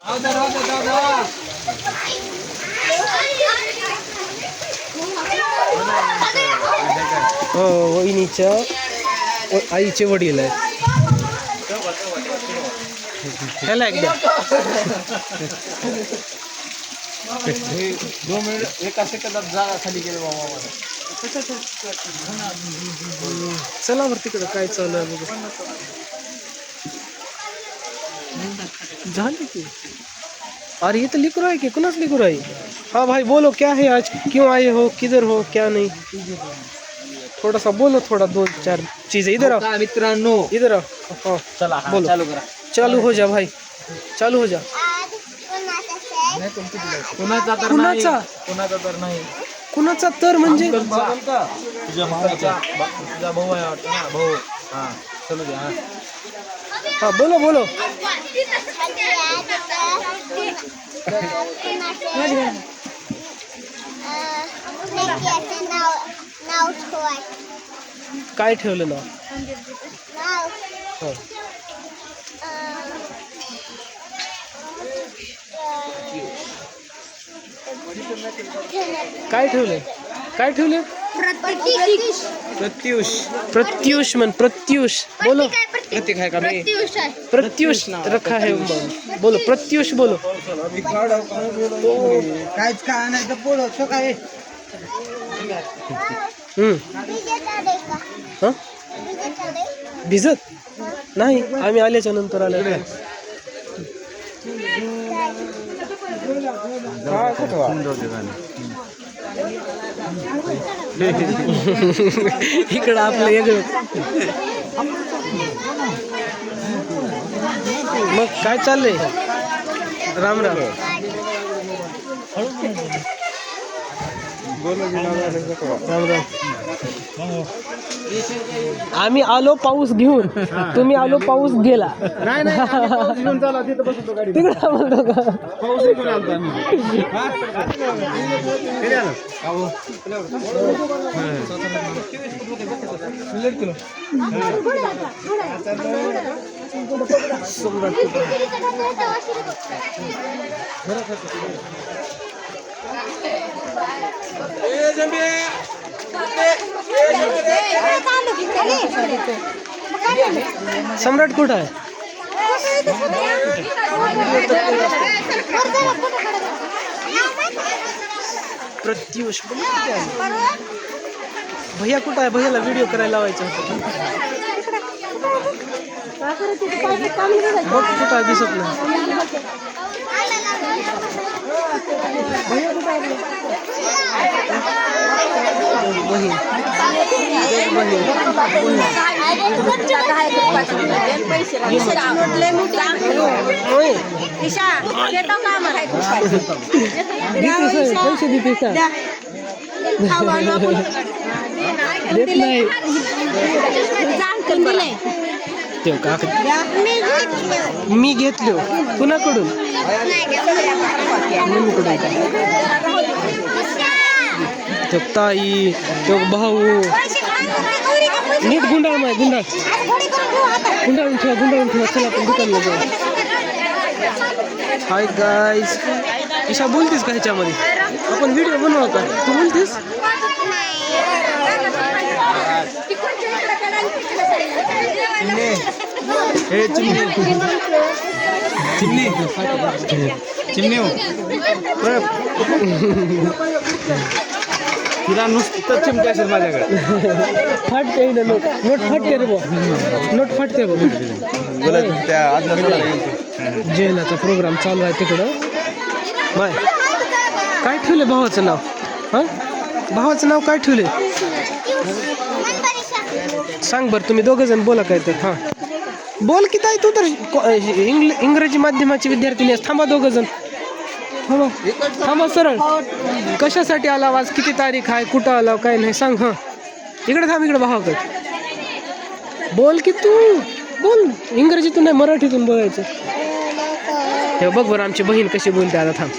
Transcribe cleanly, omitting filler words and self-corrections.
हो वहिनीच्या आईचे वडील आहेत. ह्याला एकदा 2 मिनिट एका सेकंदात जागा खाली गेली बाबा मला. चला वर तिकडं काय चालू आहे बघू. झाली की अरे ये तो लिखो है कि कुनास लिखो है. हाँ भाई बोलो क्या है आज, क्यों आए हो, किधर हो, क्या नहीं. थोड़ा सा बोलो, थोड़ा 2-4 चीजें. इधर आओ मित्रांनो, इधर आओ. हाँ चला बोलो. चालू करा. चालू हो जा भाई, चालू हो जा. कुणाचा तर कुणाचा? कुणाचा तर नाही. कुणाचा तर म्हणजे तुझ्या भावाचा. तुझा भाऊ आहे वाटतं ना, भाऊ. हा चलू द्या. हा बोलो बोलो. काय ठेवलं नाव? हो. काय ठेवले? काय ठेवले? प्रत्युष. प्रत्युष म्हण. प्रत्युष बोलो. प्रतीक आहे का मी? प्रत्युष रखा है. बोलो प्रत्युष बोलो. काहीच काय नाही तर बोलो. काय हां भिजत नाही, आम्ही आल्याच्या नंतर आल्या. इकडं आपलं वेगळं. मग काय चाललंय? राम राम. राम राम. आम्ही आलो पाऊस घेऊन, तुम्ही आलो पाऊस गेला. नाही नाही, आम्ही पाऊस घेऊन चालला तिथं बसतो गाडी. तिकडे म्हणतो का? पाऊस घेऊन आलता आम्ही. सम्राट कुठं आहे? प्रत्युष भैया कुठं आहे? भैयाला व्हिडिओ करायला लावायचं होतं. बघ कुठं आहे, दिसत नाही. भैया कुठं आहे? बहीण पैसे देते का? देत नाही. तेव का मी घेतलो कुणाकडून? तो ताई, तो भाऊ. नीट गुंडाळ माय, गुंडाळून ठेवा. चला आपण दुकानला जाऊ. Hi guys. ईशा बोलतेस का ह्याच्यामध्ये? आपण व्हिडिओ बनवू का? तू बोलतेस? चिमणी तिला नुसतं चिमटे असेल माझ्याकडे. फाटते ना नोट. नोट फाटते रे बा. नोट फाटते बघ. जेलाचा प्रोग्राम चालू आहे तिकडं. बाय काय ठेवले भावाचं नाव? हां भावाचं नाव काय ठेवले? सांग बरं. तुम्ही दोघं जण बोला काय तर. हां बोल की ताई. तू तर इंग्रजी माध्यमाचे विद्यार्थी. थांबा दोघं जण. थांबा सरळ. कशासाठी आला? आज किती तारीख आहे? कुठं आला? काय नाही सांग. हां इकडे थांब. इकडे भावाकडे बोल की तू. बोल इंग्रजीतून नाही, मराठीतून बोलायचं. हे बघ बरं आमची बहीण कशी बोलते आता. थांब.